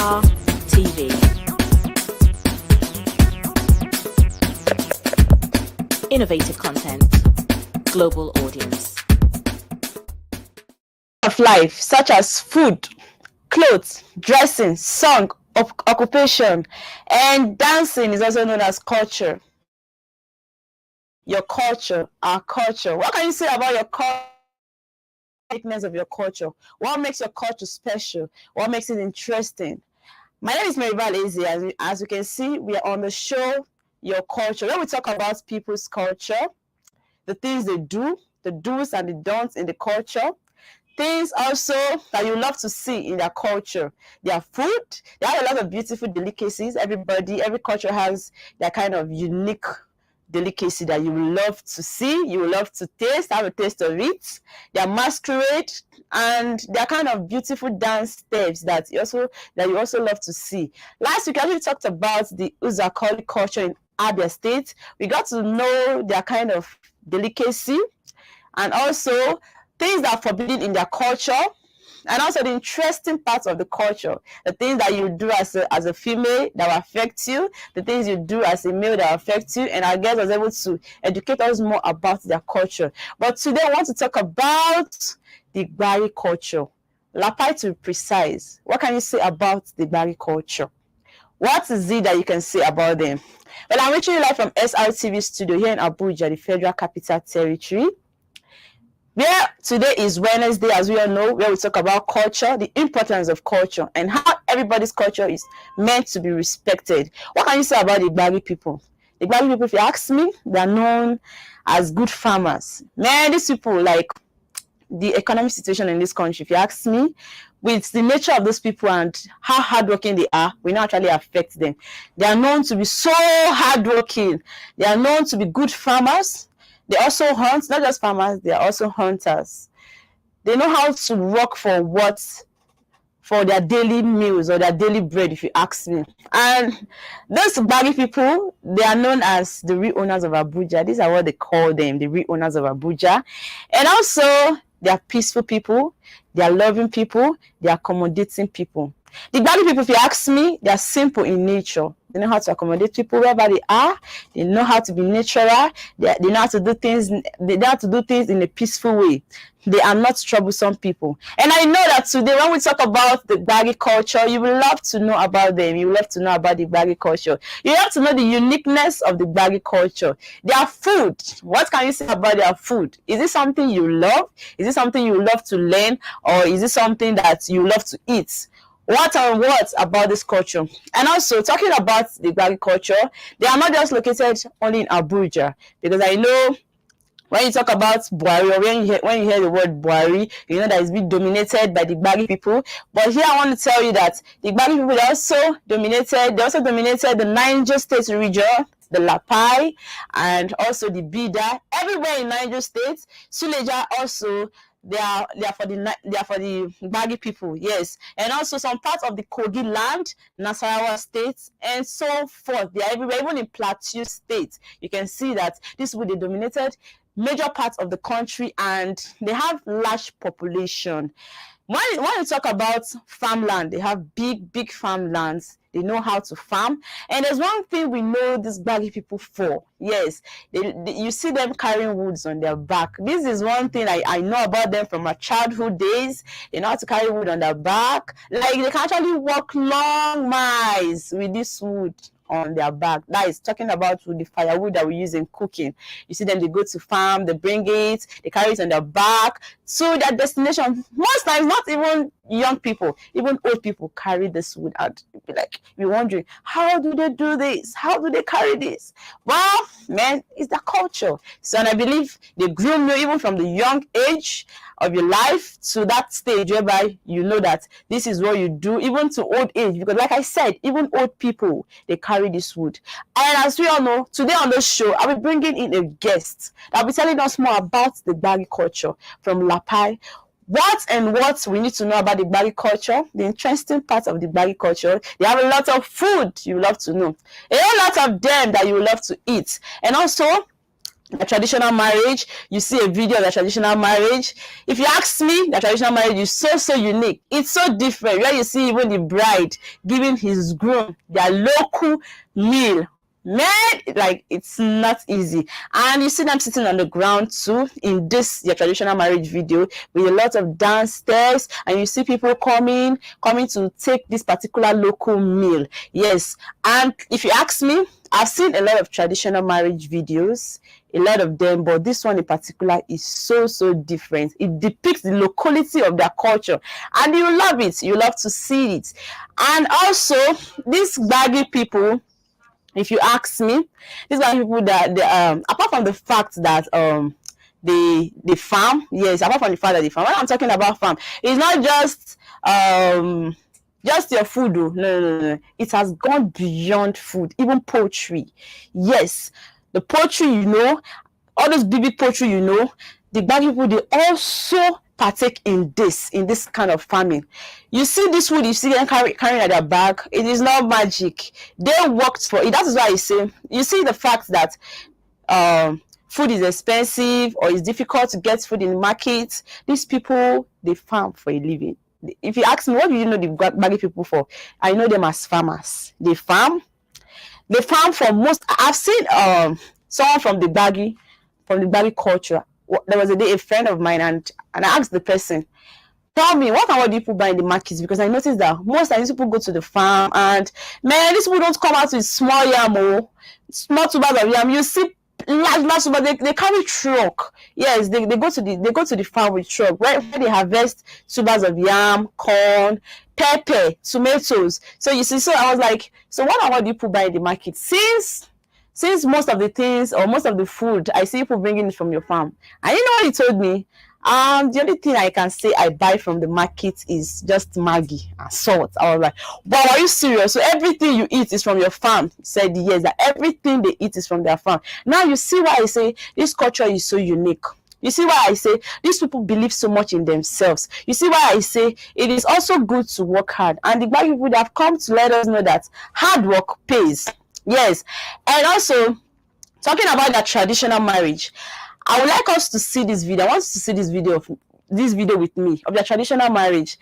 Star TV. Innovative content, global audience. Of life, such as food, clothes, dressing, song, occupation, and dancing is also known as culture. Your culture, our culture. What can you say about your culture? Of your culture? What makes your culture special? What makes it interesting? My name is MARYVAL. As you can see, we are on the show Your Culture, where we talk about people's culture, the things they do, the do's and the don'ts in the culture, things also that you love to see in their culture. Their food, they have a lot of beautiful delicacies. Every culture has their kind of unique delicacy that you will love to see, you will love to taste, have a taste of it. Their masquerade and their kind of beautiful dance steps that you also love to see. Last week, I actually talked about the Uzakoli culture in Abia State. We got to know their kind of delicacy and also things that are forbidden in their culture, and also the interesting parts of the culture, the things that you do as a female that will affect you, the things you do as a male that will affect you, and our guest was able to educate us more about their culture. But today I want to talk about the Gbari culture. Lapai to be precise, what can you say about the Gbari culture? What is it that you can say about them? Well, I'm reaching you live from SRTV studio here in Abuja, the Federal Capital Territory. Where today is Wednesday, as we all know, where we talk about culture, the importance of culture, and how everybody's culture is meant to be respected. What can you say about the Gbari people? The Gbari people, if you ask me, they are known as good farmers. Man, these people, like the economic situation in this country, if you ask me, with the nature of those people and how hardworking they are, we not actually affect them. They are known to be so hardworking. They are known to be good farmers. They also hunt, not just farmers, they are also hunters. They know how to work for their daily meals or their daily bread, if you ask me. And those Gbari people, they are known as the real owners of Abuja. These are what they call them, the real owners of Abuja. And also, they are peaceful people, they are loving people, they are accommodating people. The Gbari people, if you ask me, they are simple in nature. They know how to accommodate people wherever they are. They know how to be natural. They know how to do things. They know how to do things in a peaceful way. They are not troublesome people. And I know that today, when we talk about the Gbari culture, you will love to know about them. You will love to know about the Gbari culture. You have to know the uniqueness of the Gbari culture. Their food. What can you say about their food? Is it something you love? Is it something you love to learn? Or is it something that you love to eat? What about this culture? And also, talking about the Gbari culture, they are not just located only in Abuja, because I know when you talk about Buhari, or when you hear the word Buhari, you know that it's been dominated by the Gbari people. But here I want to tell you that the Gbari people also dominated the Niger State region, the Lapai, and also the Bida. Everywhere in Niger State, Suleja also. They are for the Gbari people, yes, and also some parts of the Kogi land, Nasarawa State, and so forth. They are everywhere, even in Plateau State. You can see that this would be dominated major parts of the country, and they have large population. When you talk about farmland, they have big farmlands. They know how to farm. And there's one thing we know these Gbari people for. Yes, you see them carrying woods on their back. This is one thing I know about them from my childhood days. They know how to carry wood on their back. Like, they can actually walk long miles with this wood on their back. That is talking about the firewood that we use in cooking. You see them, they go to farm, they bring it, they carry it on their back to their destination. Most times, not even young people, even old people carry this wood out. You'd be like, you're wondering, how do they do this? How do they carry this? Well, man, it's the culture. So, and I believe they groom you even from the young age of your life to that stage whereby you know that this is what you do, even to old age. Because like I said, even old people, they carry this wood. And as we all know, today on the show, I'll be bringing in a guest that'll be telling us more about the Gbari culture from Lapai. What we need to know about the Gbari culture, the interesting part of the Gbari culture. They have a lot of food you love to know, a whole lot of them that you love to eat, and also the traditional marriage, you see a video of the traditional marriage. If you ask me, the traditional marriage is so unique. It's so different, where you see even the bride giving his groom their local meal. Man, like, it's not easy. And you see them sitting on the ground too in this your traditional marriage video, with a lot of dance steps, and you see people coming to take this particular local meal. Yes. And if you ask me, I've seen a lot of traditional marriage videos, a lot of them, but this one in particular is so different. It depicts the locality of their culture, and you love it. You love to see it. And also, these baggy people, if you ask me, these are people that apart from the fact that they farm. Yes, apart from the fact that they farm, when I'm talking about farm, it's not just your food. Oh. No. It has gone beyond food, even poultry. Yes, the poultry, all those big poultry, the bad people, they also partake in this kind of farming. You see this food, you see them carrying at their bag. It is not magic. They worked for it. That is why I say, you see the fact that food is expensive or it's difficult to get food in the market. These people, they farm for a living. If you ask me, what do you know the baggy people for? I know them as farmers. They farm for most. I've seen someone from the baggy culture. There was a day, a friend of mine, and I asked the person, tell me, what and what do people buy in the markets? Because I noticed that most times people go to the farm, and man, these people don't come out with small yam or small tubers of yam. You see large but they carry truck. Yes, they go to the farm with truck, where they harvest tubers of yam, corn, pepper, tomatoes. So you see, so I was like, so what and what do people buy in the market? Since most of the things, or most of the food, I see people bringing it from your farm. And you know what he told me? The only thing I can say I buy from the market is just Maggi and salt. I was like, wow, are you serious? So everything you eat is from your farm? He said yes, that everything they eat is from their farm. Now you see why I say this culture is so unique. You see why I say these people believe so much in themselves. You see why I say it is also good to work hard. And the black people that have come to let us know that hard work pays. Yes. And also, talking about that traditional marriage, I would like us to see this video. I want us to see this video with me of the traditional marriage.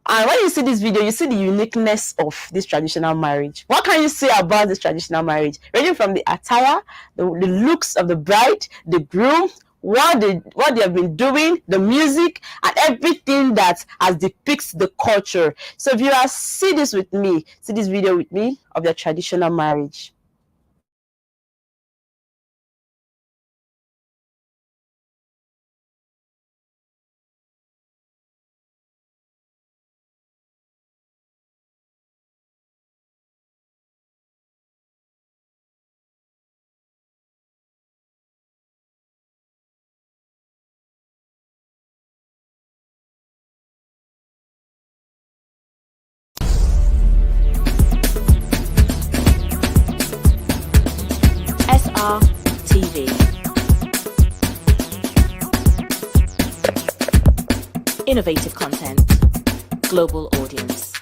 And when you see this video, you see the uniqueness of this traditional marriage. What can you say about this traditional marriage? Ranging from the attire, the looks of the bride, the groom, what they have been doing, the music, and everything that has depicts the culture. So if you see this video with me of the traditional marriage. SRTV. Innovative content. Global audience.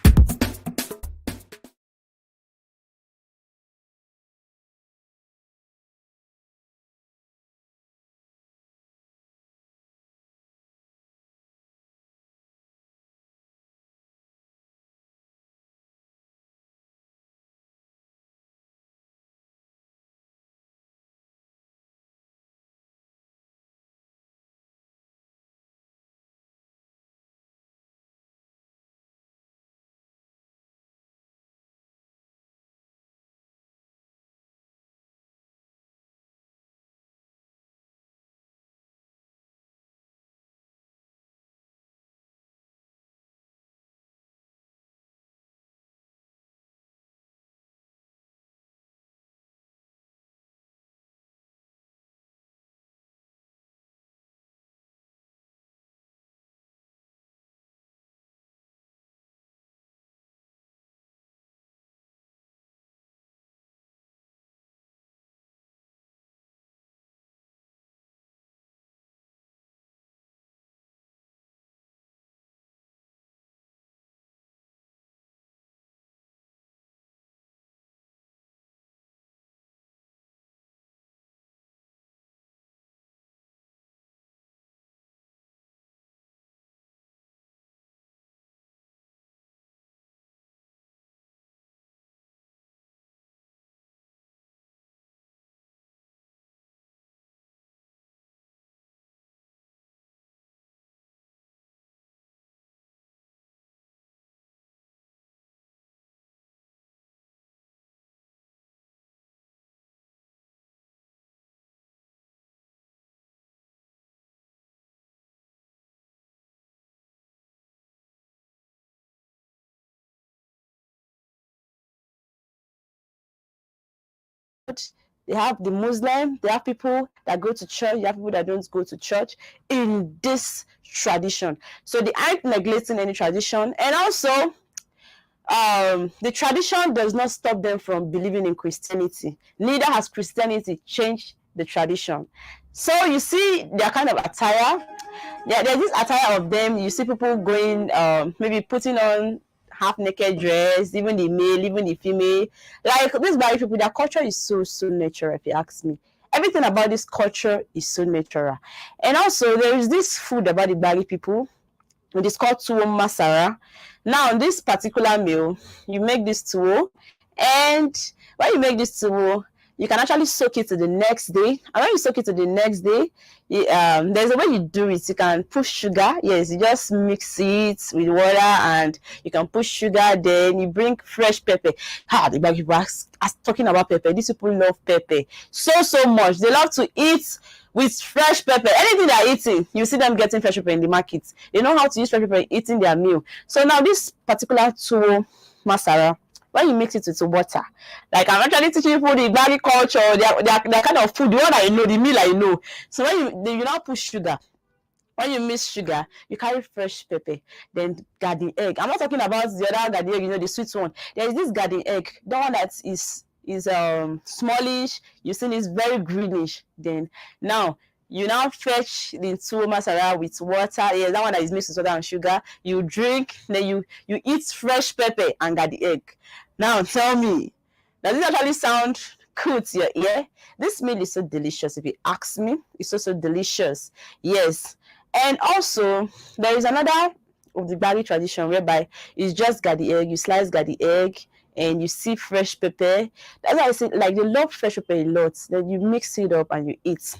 they have the Muslim, they have people that go to church, they have people that don't go to church in this tradition. So they aren't neglecting any tradition. And also, the tradition does not stop them from believing in Christianity. Neither has Christianity changed the tradition. So you see their kind of attire. There's this attire of them. You see people going, maybe putting on half naked dress, even the male, even the female. Like these Bari people, their culture is so natural. If you ask me, everything about this culture is so natural. And also, there is this food about the Bari people. It is called tuwo masara. Now, this particular meal, you make this tuwo, and when you make this tuwo, you can actually soak it to the next day. And when you soak it to the next day, there's a way you do it. You can put sugar. Yes, you just mix it with water, and you can put sugar. Then you bring fresh pepper. The Igbo people are talking about pepper. These people love pepper so much. They love to eat with fresh pepper. Anything they're eating, you see them getting fresh pepper in the market. They know how to use fresh pepper in eating their meal. So now this particular tuwo masara, when you mix it with water, like I'm actually teaching people the Bali culture, their kind of food, the one I know, the meal I know. So when you now put sugar, when you mix sugar, you carry fresh pepper, then garden egg. I'm not talking about the other garden egg, the sweet one. There is this garden egg, the one that is smallish. You see it's very greenish. Then now you now fetch the tuwo masara with water. Yeah, that one that is mixed with water and sugar. You drink, then you eat fresh pepper and garden egg. Now tell me, does it actually sound cool to your ear? This meal is so delicious. If you ask me, it's so delicious. Yes. And also, there is another of the Bali tradition whereby it's just garden egg. You slice garden egg and you see fresh pepper. That's why I say, like, they love fresh pepper a lot. Then you mix it up and you eat.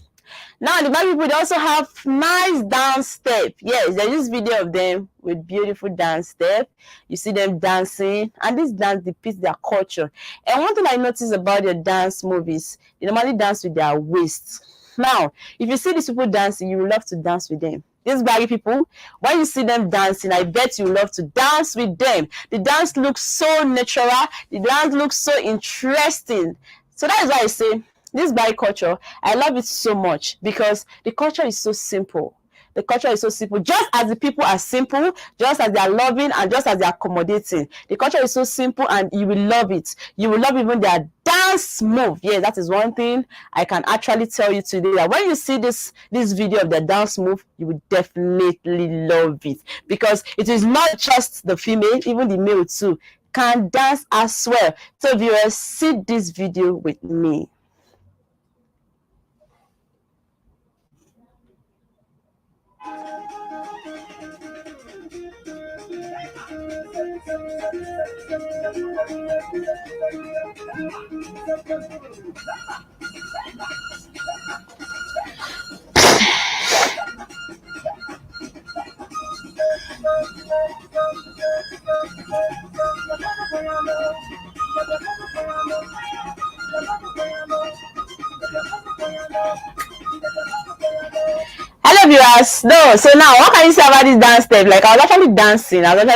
Now, the Bali people, they also have nice dance step. Yes, there's this video of them with beautiful dance step. You see them dancing, and this dance depicts their culture. And one thing I noticed about their dance movies, they normally dance with their waists. Now, if you see these people dancing, you will love to dance with them. These Bali people, when you see them dancing, I bet you love to dance with them. The dance looks so natural. The dance looks so interesting. So that is why I say, this Bali culture, I love it so much because the culture is so simple. The culture is so simple. Just as the people are simple, just as they are loving, and just as they are accommodating. The culture is so simple, and you will love it. You will love even their dance move. Yeah, that is one thing I can actually tell you today. That when you see this video of their dance move, you will definitely love it. Because it is not just the female, even the male too can dance as well. So viewers, see this video with me. Hello viewers. No, so now what can you say about this dance step? Like I was actually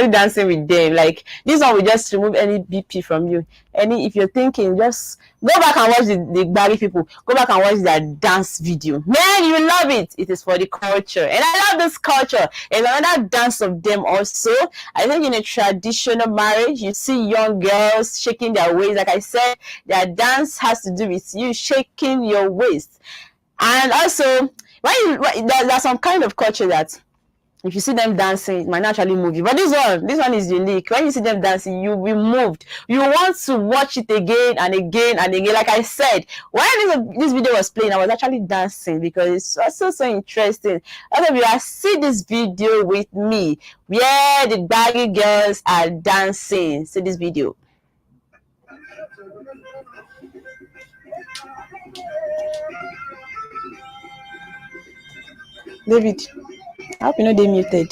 dancing with them. Like this one will just remove any BP from you. If you're thinking, just go back and watch the Bali people. Go back and watch their dance video. Man, you will love it. It is for the culture. And I love this culture. And another dance of them also. I think in a traditional marriage, you see young girls shaking their waist. Like I said, their dance has to do with you shaking your waist. And also, there's some kind of culture that if you see them dancing, it might naturally move you. But this one is unique. When you see them dancing, you'll be moved. You want to watch it again and again and again. Like I said, when this video was playing, I was actually dancing because it's so interesting. All of you, see this video with me where the baggy girls are dancing. See this video. David, I hope you know they muted.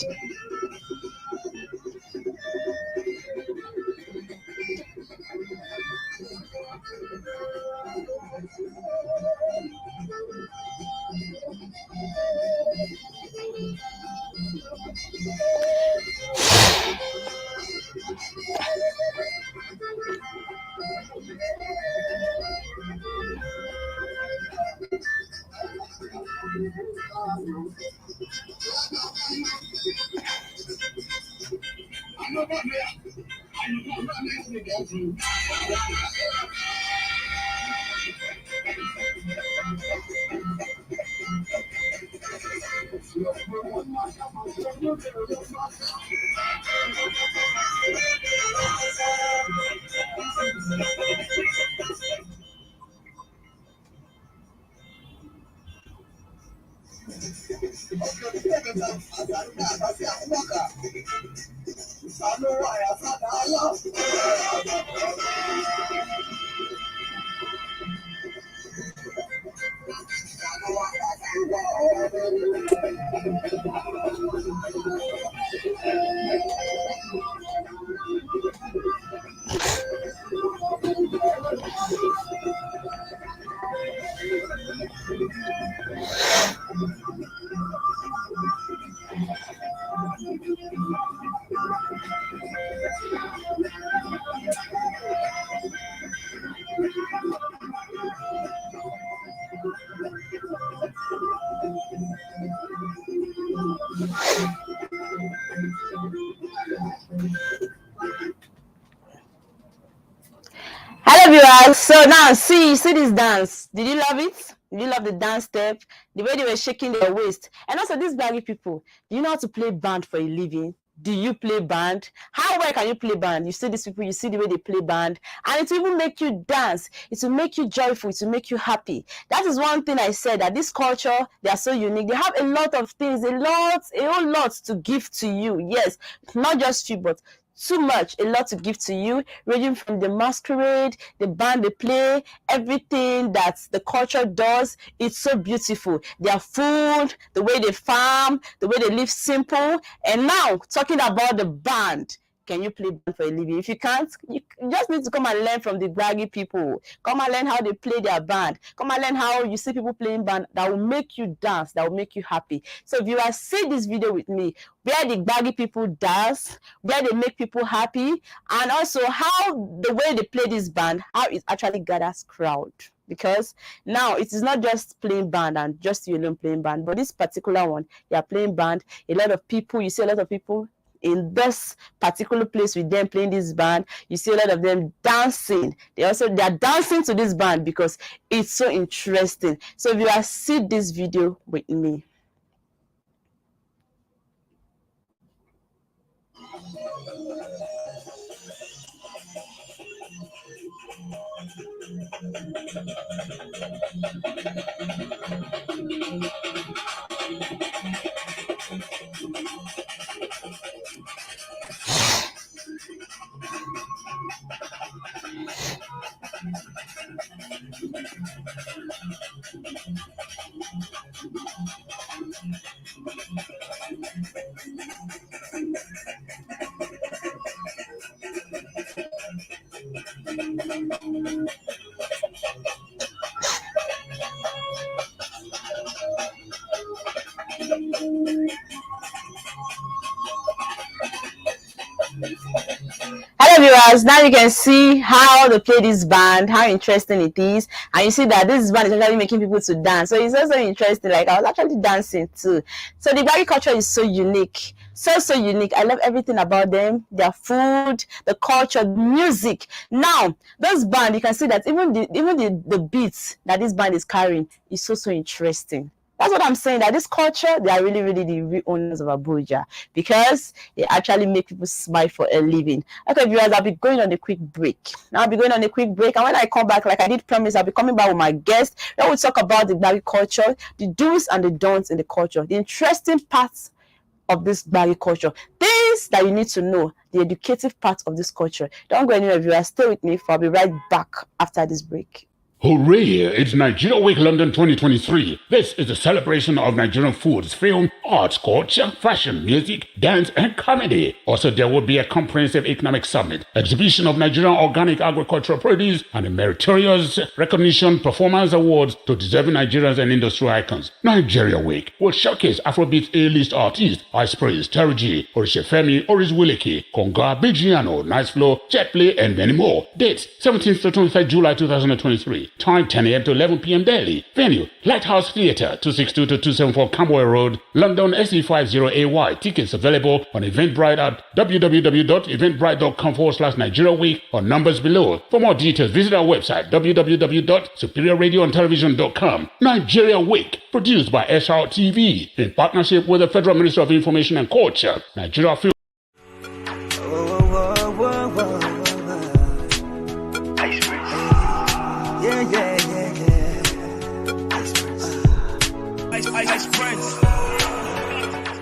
Hello viewers, so now see this dance. Did you love it? Did you love the dance step? The way they were shaking their waist? And also these baggy people, do you know how to play band for a living? Do you play band? How well can you play band? You see these people, you see the way they play band, and it will even make you dance. It will make you joyful. It will make you happy. That is one thing I said, that this culture, they are so unique. They have a lot of things, a whole lot to give to you. Yes, not just you, but too much, a lot to give to you, ranging from the masquerade, the band they play, everything that the culture does. It's so beautiful. Their food, the way they farm, the way they live simple. And now, talking about the band. Can you play band for a living? If you can't, you just need to come and learn from the braggy people. Come and learn how they play their band. Come and learn how you see people playing band that will make you dance, that will make you happy. So if you are seeing this video with me, where the braggy people dance, where they make people happy, and also how the way they play this band, how it actually gathers crowd. Because now it is not just playing band and just you alone playing band, but this particular one, they are playing band. A lot of people, you see a lot of people in this particular place with them playing this band. You see a lot of them dancing. They are dancing to this band because it's so interesting. So if you are see this video with me. Hello viewers, now you can see how they play this band, how interesting it is, and you see that this band is actually making people to dance. So it's also interesting. Like, I was actually dancing too. So the Baggy culture is so unique, so unique. I love everything about them, their food, the culture, the music. Now this band, you can see that even the beats that this band is carrying is so interesting. That's what I'm saying, that this culture, they are really the real owners of Abuja, because they actually make people smile for a living. Okay, viewers, I'll be going on a quick break. Now I'll be going on a quick break, and when I come back, like I did promise, I'll be coming back with my guest. Then we'll talk about the Baggy culture, the do's and the don'ts in the culture, the interesting parts of this Baggy culture, things that you need to know, the educative part of this culture. Don't go anywhere, viewers. Stay with me, for I'll be right back after this break. Hooray! It's Nigeria Week London 2023. This is a celebration of Nigerian foods, film, arts, culture, fashion, music, dance, and comedy. Also, there will be a comprehensive economic summit, exhibition of Nigerian organic agricultural produce, and a meritorious recognition performance awards to deserving Nigerians and industry icons. Nigeria Week will showcase Afrobeat A-list artists, Ice Praise, Terry G, Orishefemi, Oris Wileke, Konga, Bijiano, Nice Flow, Jet Play, and many more. Dates, 17th to 25th July 2023. 2023. Time 10 a.m. to 11 p.m. daily. Venue, Lighthouse Theatre, 262-274 Camberwell Road, London SE50AY. Tickets available on Eventbrite at www.eventbrite.com/Nigeria Week or numbers below. For more details, visit our website www.superiorradioandtelevision.com. Nigeria Week, produced by SR TV in partnership with the Federal Ministry of Information and Culture. Nigeria Film.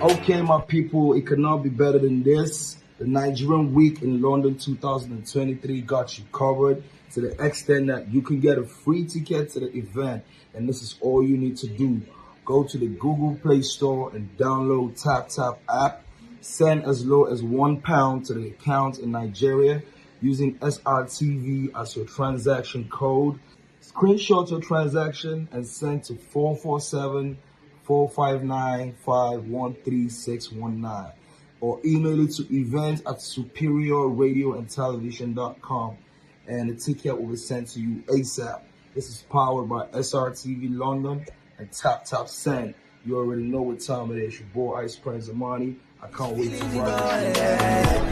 Okay, my people, it could not be better than this. The Nigerian Week in London 2023 got you covered to the extent that you can get a free ticket to the event. And this is all you need to do. Go to the Google Play Store and download TapTap app. Send as low as £1 to the account in Nigeria using SRTV as your transaction code. Screenshot your transaction and send to 447-459-513619 or email it to events@superiorradioandtelevision.com and the ticket will be sent to you ASAP. This is powered by SRTV London and TapTap Send. You already know what time it is. Your boy Ice Prince Amani. I can't wait to ride this.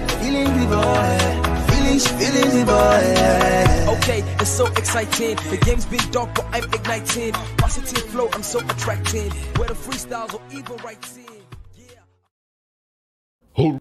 Okay, it's so exciting. The game's been dark, but I'm igniting. Positive flow, I'm so attracting. Where the freestyles or even writing. Oh.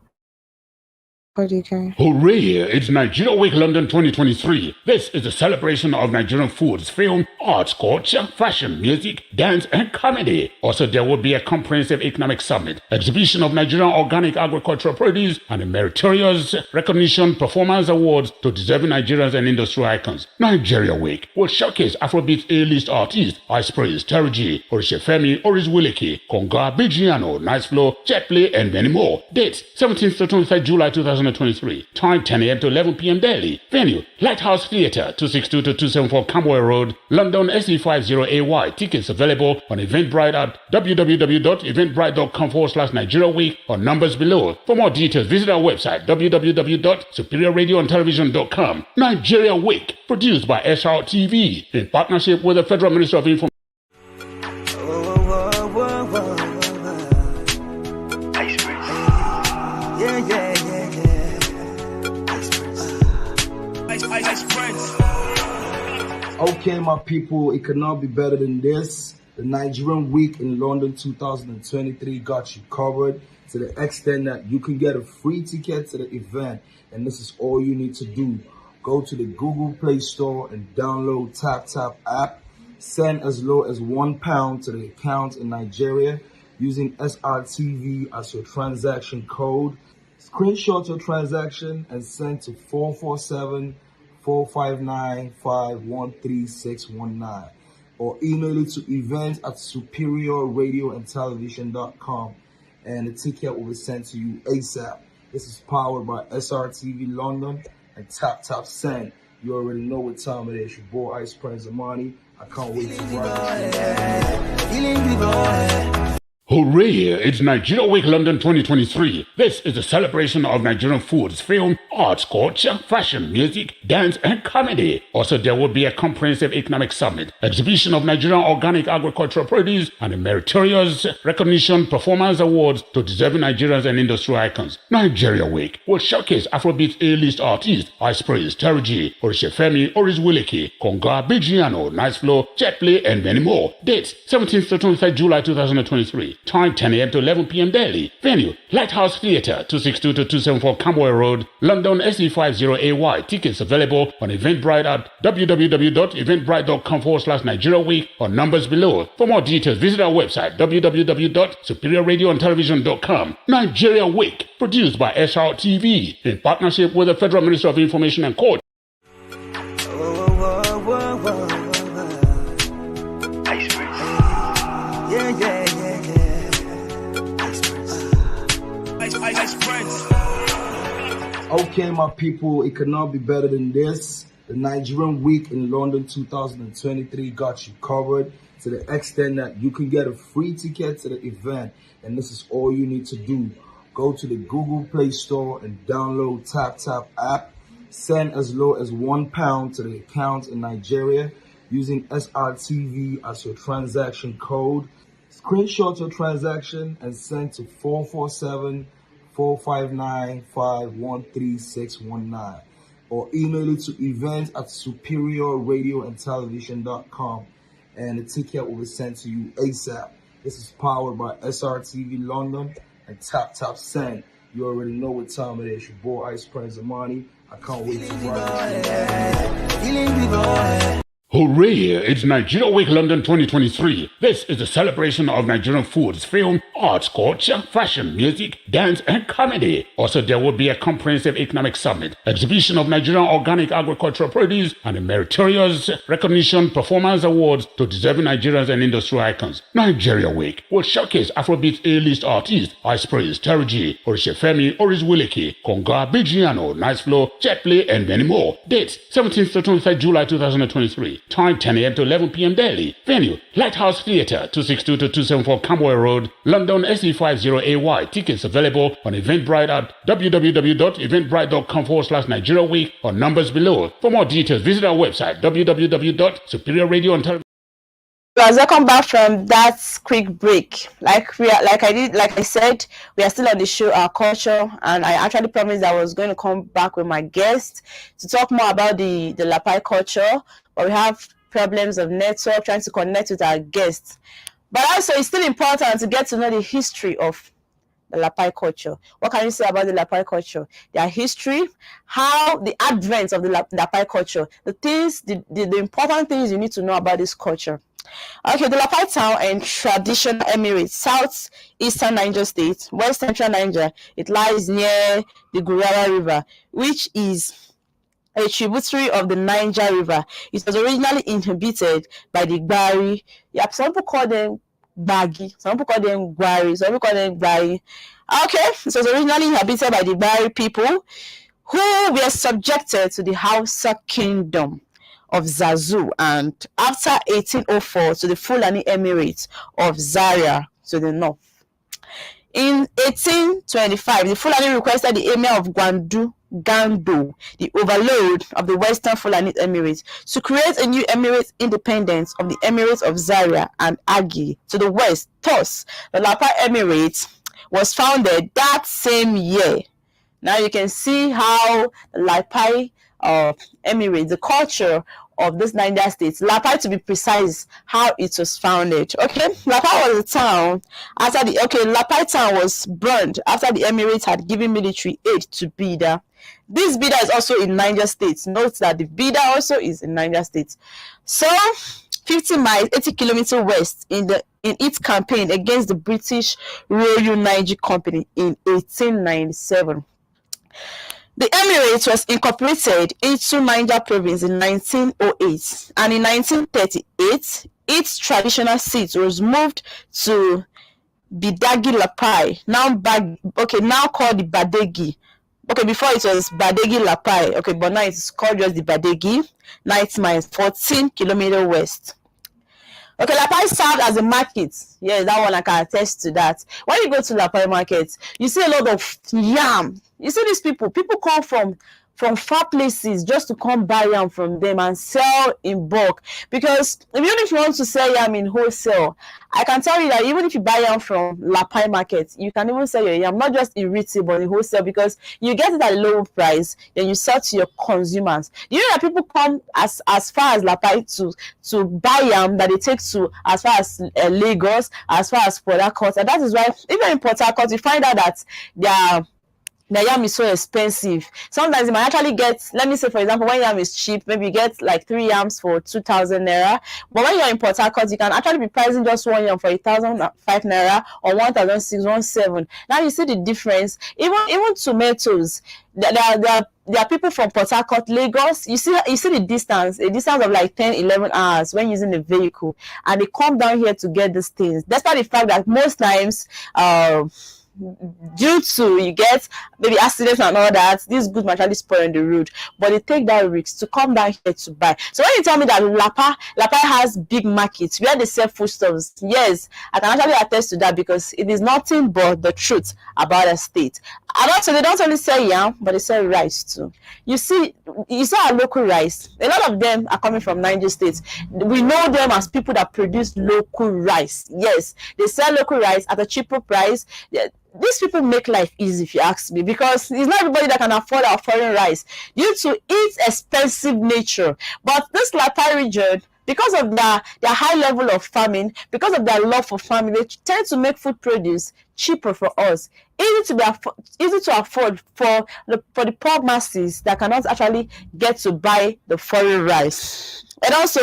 DJ. Hooray! It's Nigeria Week London 2023. This is a celebration of Nigerian foods, film, arts, culture, fashion, music, dance, and comedy. Also, there will be a comprehensive economic summit, exhibition of Nigerian organic agricultural produce, and a meritorious recognition performance awards to deserving Nigerians and industry icons. Nigeria Week will showcase Afrobeat A-list artists, Ice Praise, Terry G, Orishefemi, Oris Wiliki, Konga, Bigiano, Nice Flow, Jetplay, and many more. Dates, 17th to 25th July 2023. Time 10 a.m. to 11 p.m. daily. Venue, Lighthouse Theatre, 262-274 Camberwell Road, London SE50AY. Tickets available on Eventbrite at www.eventbrite.com/Nigeria Week or numbers below. For more details, visit our website www.superiorradioandtelevision.com. Nigeria Week, produced by SR TV in partnership with the Federal Ministry of Information. Okay, my people, it could not be better than this. The Nigerian Week in London 2023 got you covered to the extent that you can get a free ticket to the event. And this is all you need to do. Go to the Google Play Store and download TapTap app. Send as low as £1 to the account in Nigeria using SRTV as your transaction code. Screenshot your transaction and send to 447-459-513619 or email it to events@superiorradioandtelevision.com and the ticket will be sent to you ASAP. This is powered by SRTV London and TapTap Send. You already know what time it is. Your boy Ice Prince Amani. I can't wait to ride this. Hooray! It's Nigeria Week London 2023. This is a celebration of Nigerian foods, film, arts, culture, fashion, music, dance, and comedy. Also, there will be a comprehensive economic summit, exhibition of Nigerian organic agricultural produce, and a meritorious recognition performance awards to deserving Nigerians and industry icons. Nigeria Week will showcase Afrobeat A-list artists, Ice Praise, Terry G, Orishefemi, Oris Wiliki, Konga, Bigiano, Nice Flow, Jetplay, and many more. Dates, 17th to 25th July 2023. Time 10 a.m. to 11 p.m. daily. Venue, Lighthouse Theatre, 262-274 Camberwell Road, London SE50AY. Tickets available on Eventbrite at www.eventbrite.com/Nigeria Week or numbers below. For more details, visit our website www.superiorradioandtelevision.com. Nigeria Week, produced by SR TV in partnership with the Federal Ministry of Information and Culture. Okay, my people, it could not be better than this. The Nigerian Week in London 2023 got you covered to the extent that you can get a free ticket to the event. And this is all you need to do. Go to the Google Play Store and download TapTap app. Send as low as £1 to the account in Nigeria using SRTV as your transaction code. Screenshot your transaction and send to 447-459-513619 or email it to events@superiorradioandtelevision.com and the ticket will be sent to you ASAP. This is powered by SRTV London and Tap Send. You already know what time it is. Your boy Ice Prince Amani. I can't wait to ride it. Hooray! It's Nigeria Week London 2023. This is a celebration of Nigerian foods, film, arts, culture, fashion, music, dance, and comedy. Also, there will be a comprehensive economic summit, exhibition of Nigerian organic agricultural produce, and a meritorious recognition performance awards to deserving Nigerians and industry icons. Nigeria Week will showcase Afrobeat A-list artists, Ice Prince, Terry G, Orishefemi, Oris Wileke, Konga, Bigiano, Nice Flow, Jetplay, and many more. Dates: 17th to 23rd July 2023. Time 10 a.m. to 11 p.m. daily. Venue: Lighthouse Theatre, 262 to 274 Camberwell Road, London SE50AY. Tickets available on Eventbrite at www.eventbrite.com/Nigeria Week or numbers below. For more details, visit our website www.superiorradioandtelevision. Guys, welcome back from that quick break. Like I said, we are still on the show, our culture, and I actually promised I was going to come back with my guest to talk more about the Lapai culture, but we have problems of network trying to connect with our guests. But also, it's still important to get to know the history of the Lapai culture. What can you say about the Lapai culture? Their history, how the advent of the Lapai culture, the important things you need to know about this culture. Okay, the Lapai town and traditional emirate, southeastern Niger State, west central Niger. It lies near the Gurara River, which is a tributary of the Niger River. It was originally inhabited by the Gbari. Yeah, some people call them Bagi, some people call them Gwari, some people call them Gbari. Okay, it was originally inhabited by the Gbari people who were subjected to the Hausa kingdom of Zazu, and after 1804 to the Fulani Emirate of Zaria to the north. In 1825, the Fulani requested the Emir of Gando, the overlord of the Western Fulani Emirate, to create a new emirate independent of the Emirates of Zaria and Agi to the west. Thus, the Lapai Emirate was founded that same year. Now you can see how the Lapai Emirate, the culture of this Niger State, Lapai to be precise, how it was founded. Okay, Lapai was a town after Lapai town was burned after the Emirate had given military aid to Bida. This Bida is also in Niger State. Note that the Bida also is in Niger State. So 50 miles, 80 kilometers west in its campaign against the British Royal Niger Company in 1897. The Emirate was incorporated into Niger province in 1908, and in 1938, its traditional seat was moved to Bidagi Lapai, now called the Badegi. Okay, before it was Badegi Lapai, okay, but now it's called just the Badegi. 9 miles, 14 kilometers west. Okay, Lapai served as a market. Yes, that one I can attest to that. When you go to Lapai market, you see a lot of yam. You see these people come from far places just to come buy yam from them and sell in bulk. Because even if you want to sell yam in wholesale, I can tell you that even if you buy yam from Lapai market, you can even sell your yam not just in retail but in wholesale, because you get it at a low price, then you sell to your consumers. You know that people come as far as Lapai to buy yam that they take to as far as Lagos, as far as Port Harcourt, and that is why even in Port Harcourt you find out that the yam is so expensive. Sometimes you might actually get, let me say for example, when yam is cheap, maybe you get like 3 yams for 2,000 naira. But when you're in Port Harcourt, you can actually be pricing just 1 yam for 1,005 naira or 1,617. Now you see the difference. Even tomatoes. There are people from Port Harcourt, Lagos. You see the distance, a distance of like 10-11 hours when using the vehicle, and they come down here to get these things. Despite the fact that most times due to you get maybe accidents and all that, this good might actually spoil on the road, but they take that risk to come down here to buy. So when you tell me that Lapa has big markets where they sell foodstuffs, yes, I can actually attest to that, because it is nothing but the truth about a state. And also they don't only sell yam, but they sell rice too. You see our local rice, a lot of them are coming from Niger State. We know them as people that produce local rice. Yes, they sell local rice at a cheaper price. These people make life easy, if you ask me, because it's not everybody that can afford our foreign rice due to its expensive nature. But this Lapa region, because of their high level of farming, because of their love for farming, they tend to make food produce cheaper for us, easy to afford for the poor masses that cannot actually get to buy the foreign rice. And also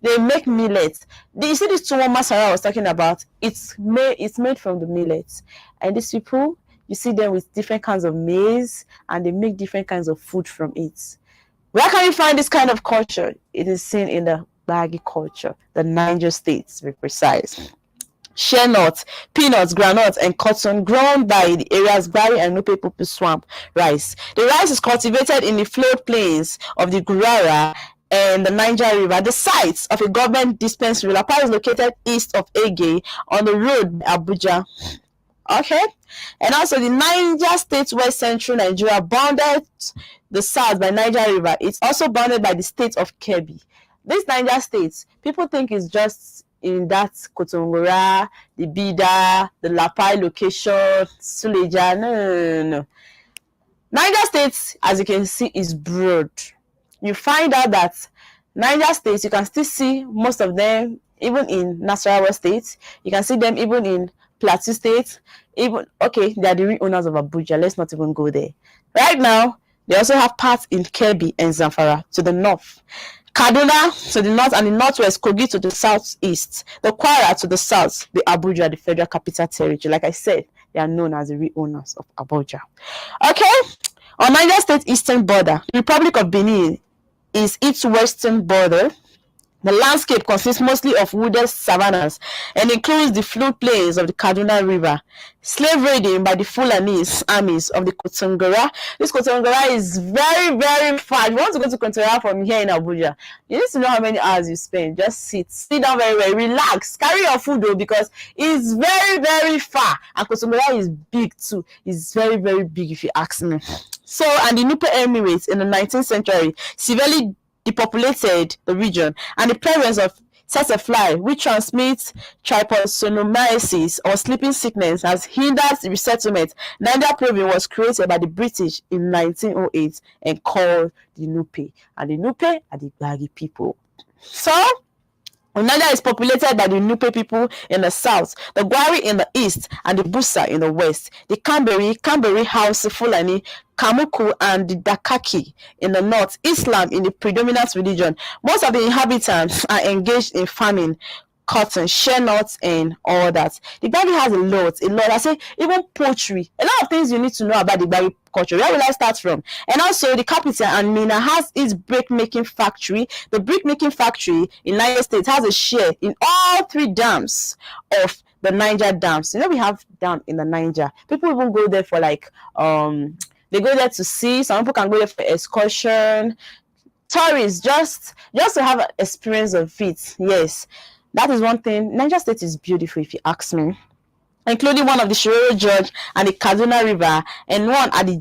they make millets. You see this tuwo masara I was talking about, it's made from the millets. And these people, you see them with different kinds of maize, and they make different kinds of food from it. Where can you find this kind of culture? It is seen in the Baggy culture, the Niger states to be precise. Shea nuts, peanuts, groundnuts, and cotton grown by the area's Bari and Nupe Pupu swamp rice. The rice is cultivated in the floodplains of the Gurara and the Niger River. The site of a government dispensary, Lapa, is located east of Ege on the road Abuja. Okay, and also the Niger State, West Central Nigeria, bounded the south by Niger River. It's also bounded by the state of Kebbi. This Niger State, people think it's just in that Kotongora, the Bida, the Lapai location, Suleja. No. Niger State, as you can see, is broad. You find out that Niger State, you can still see most of them even in Nasarawa State. You can see them even in Plateau State. They are the real owners of Abuja. Let's not even go there. Right now, they also have parts in Kebbi and Zamfara to the north. Kaduna to the north and the northwest, Kogi to the southeast, the Kwara to the south, the Abuja, the Federal Capital Territory. Like I said, they are known as the real owners of Abuja. Okay, on Niger State eastern border, the Republic of Benin is its western border. The landscape consists mostly of wooded savannas and includes the floodplains of the Kaduna River. Slave raiding by the Fulanese armies of the Kotongora. This Kotongora is very, very far. If you want to go to Kotongora from here in Abuja, you need to know how many hours you spend. Just sit down very well, relax, carry your food though, because it's very, very far. And Kotongora is big too. It's very, very big if you ask me. So, and the Nupe Emirates in the 19th century severely depopulated the region, and the presence of tsetse which transmits trypanosomiasis or sleeping sickness, has hindered the resettlement. Niger province was created by the British in 1908 and called the Nupe, and the Nupe are the Baggy people. So Niger is populated by the Nupe people in the south, the Gwari in the east, and the Busa in the west. The Kamberi House Fulani, Kamuku, and the Dakaki in the north. Islam in the predominant religion. Most of the inhabitants are engaged in farming, cotton, shea nuts, and all that. The Gbagi has a lot. I say even poultry. A lot of things you need to know about the Gbagi culture. Where will I start from? And also the capital, and Mina, has its brick making factory. The brick making factory in Niger State has a share in all three dams of the Niger dams. You know, we have dam in the Niger. People even go there for they go there to see. Some people can go there for excursion, tourists, just to have an experience of it. Yes. That is one thing. Niger State is beautiful, if you ask me, including one of the Shiroro George and the Kaduna River, and one at the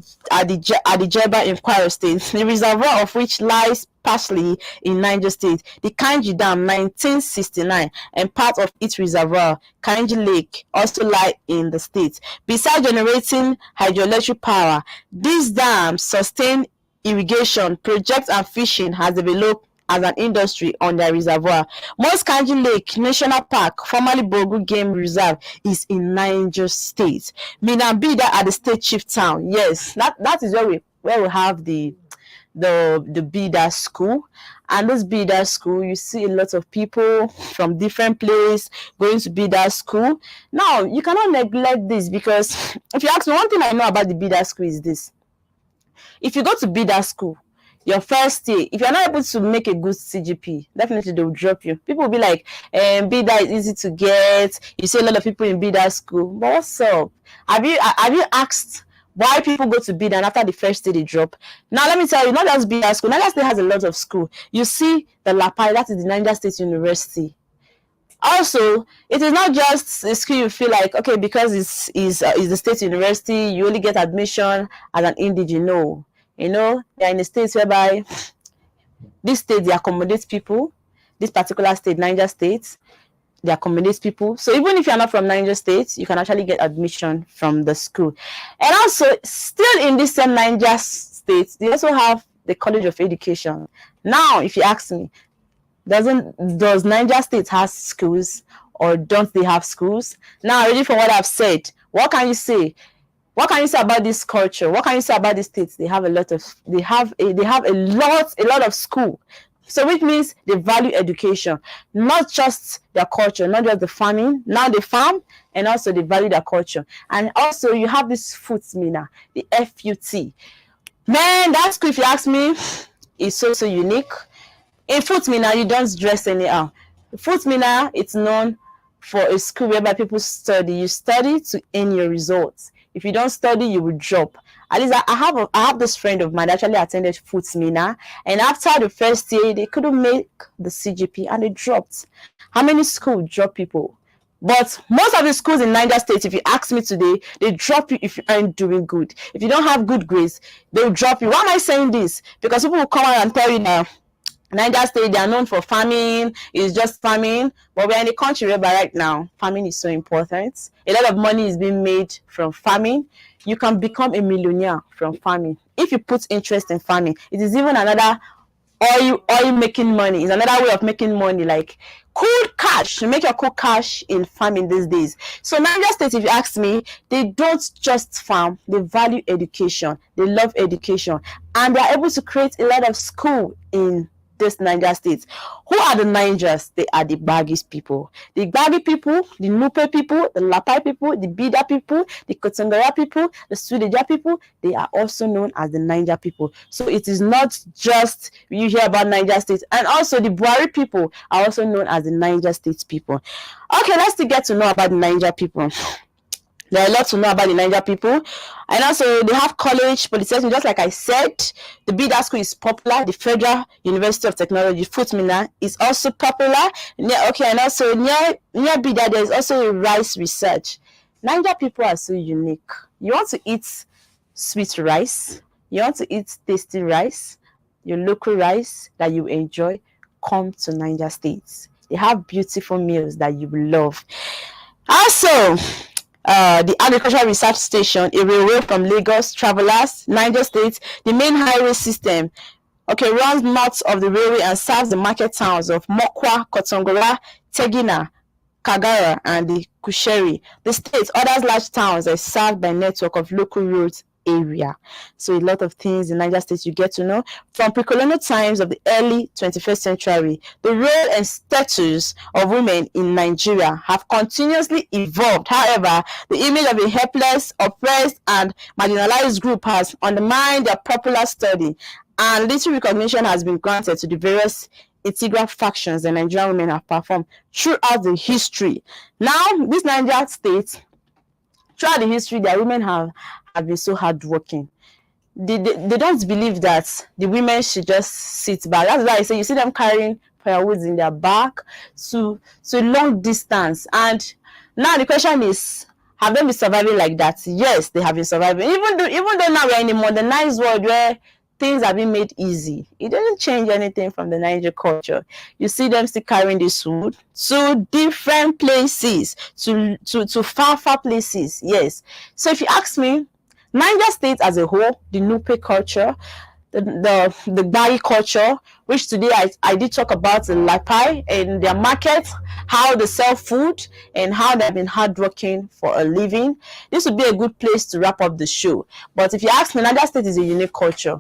Jeba in Kwara State, the reservoir of which lies partially in Niger State. The Kanji Dam, 1969, and part of its reservoir, Kanji Lake, also lie in the state. Besides generating hydroelectric power, these dams sustain irrigation projects, and fishing has developed as an industry on their reservoir. Most Kanji Lake National Park, formerly Bogu Game Reserve, is in Niger State. Minambida at the state chief town. Yes, that is where we have the Bida school. And this Bida school, you see a lot of people from different places going to Bida school. Now, you cannot neglect this, because if you ask me, one thing I know about the Bida school is this. If you go to Bida school, your first year, if you're not able to make a good CGP, definitely they'll drop you. People will be like, BIDA is easy to get. You see a lot of people in BIDA school. But what's up? Have you asked why people go to BIDA and after the first day they drop? Now let me tell you, not just BIDA school. Niger State has a lot of school. You see the LAPAI, that is the Niger State University. Also, it is not just a school you feel like, okay, because it's the state university, you only get admission as an indigene. No. You know, they're in a state whereby this state, they accommodate people. This particular state, Niger State, they accommodate people. So even if you're not from Niger State, you can actually get admission from the school. And also, still in this same Niger State, they also have the College of Education. Now, if you ask me, does Niger State has schools or don't they have schools? Now, already from what I've said, what can you say? What can you say about this culture? What can you say about the states? They have a lot of a lot of school. So which means they value education, not just their culture, not just the farming. Now they farm and also they value their culture. And also you have this FUT, the FUT. Man, that school, if you ask me, is so unique. In FUT, you don't dress anyhow. FUT, it's known for a school whereby people study. You study to earn your results. If you don't study, you will drop. At least I have this friend of mine that actually attended FUT, and after the first year, they couldn't make the CGP and they dropped. How many schools drop people? But most of the schools in Niger State, if you ask me today, they drop you if you aren't doing good. If you don't have good grades, they'll drop you. Why am I saying this? Because people will come out and tell you now, Niger State, they are known for farming. It's just farming. But we're in a country where right now, farming is so important. A lot of money is being made from farming. You can become a millionaire from farming. If you put interest in farming, it is even another oil making money. It's another way of making money, like cool cash. You make your cool cash in farming these days. So Niger State, if you ask me, they don't just farm. They value education. They love education. And they are able to create a lot of school in this Niger State. Who are the Nigers? They are the Bagis people. The Bagi people, the Nupe people, the Lapai people, the Bida people, the Kotongara people, the Sudeja people, they are also known as the Niger people. So it is not just you hear about Niger State. And also the Buari people are also known as the Niger State people. Okay, let's get to know about the Niger people. There are a lot to know about the Niger people. And also, they have college, polytechnic, just like I said. The BIDA school is popular. The Federal University of Technology, FUT, is also popular. And also near BIDA, there is also a rice research. Niger people are so unique. You want to eat sweet rice. You want to eat tasty rice. Your local rice that you enjoy, come to Niger State. They have beautiful meals that you will love. Also, the Agricultural Research Station, a railway from Lagos, Travelers, Niger State, the main highway system, runs north of the railway and serves the market towns of Mokwa, Kotongora, Tegina, Kagara, and the Kusheri. The state, other large towns are served by a network of local roads area. So a lot of things in Niger State you get to know. From pre-colonial times of the early 21st century, the role and status of women in Nigeria have continuously evolved. However, the image of a helpless, oppressed, and marginalized group has undermined their popular study, and little recognition has been granted to the various integral factions that Nigerian women have performed throughout the history. Now, this Niger State, throughout the history, their women have been so hardworking. They don't believe that the women should just sit back. That's why I say you see them carrying firewood in their back to a long distance. And now the question is, have they been surviving like that? Yes, they have been surviving. Even though now we're in a modernized world where things have been made easy, it doesn't change anything from the Niger culture. You see them still carrying this wood to different places, to far places. Yes. So if you ask me, Niger State as a whole, the Nupe culture, the Bari culture, which today I did talk about the Lapai and their market, how they sell food and how they've been hardworking for a living. This would be a good place to wrap up the show. But if you ask me, Niger State is a unique culture.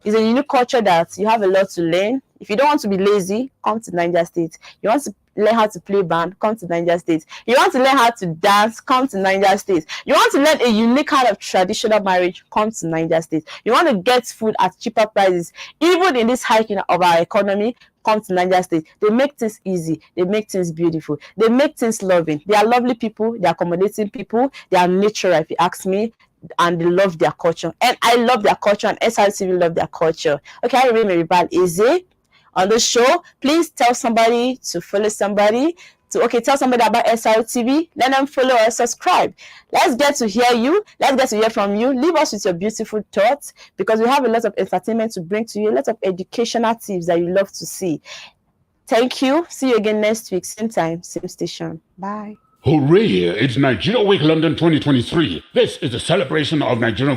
It's a unique culture that you have a lot to learn. If you don't want to be lazy, come to Niger State. You want to learn how to play band, come to Niger State. You want to learn how to dance, come to Niger State. You want to learn a unique kind of traditional marriage, come to Niger State. You want to get food at cheaper prices, even in this hiking of our economy, come to Niger State. They make things easy. They make things beautiful. They make things loving. They are lovely people. They are accommodating people. They are natural, if you ask me. And they love their culture. And I love their culture, and SRTV love their culture. Okay, I remain MARYVAL Eze on the show. Please tell somebody to follow somebody. Tell somebody about SRTV. Let them follow or subscribe. Let's get to hear you. Let's get to hear from you. Leave us with your beautiful thoughts, because we have a lot of entertainment to bring to you, a lot of educational tips that you love to see. Thank you. See you again next week, same time, same station. Bye. Hooray! It's Nigeria Week London 2023. This is a celebration of Nigerian